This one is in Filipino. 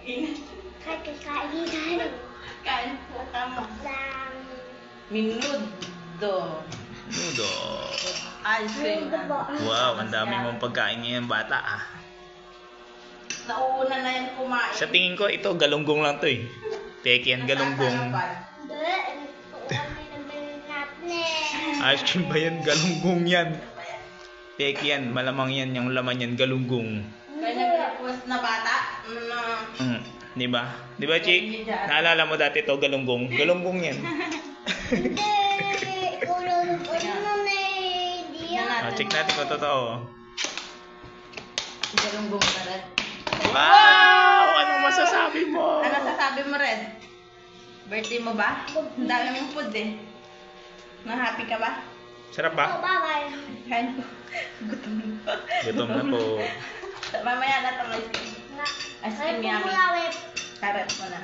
Kain. Kain po kamo. Minudo. Nudo. Ice cream. Wow, ang dami mong pagkain ngayon bata ah. Nauna na yan kumain. Sa tingin ko ito galunggong lang to eh. Peke yan galunggong. Ice cream ba yan? Galunggong yan. Peke yan, malamang yan yung laman yan galunggong. Kaya nag-request na bata. Di ba? Di ba, Chick? Naalala mo dati to galunggong? Galunggong yan. Check natin kung totoo. Galunggong na rin. Wow! Anong masasabi mo? Ano sasabi mo, Red? Birthday mo ba? Ang dami mong food eh. Na-happy ka ba? Sarap ba? Kain ko. Gutom na. Gutom na po. Mamaya na ito. Ice cream yummy. Karat mo na.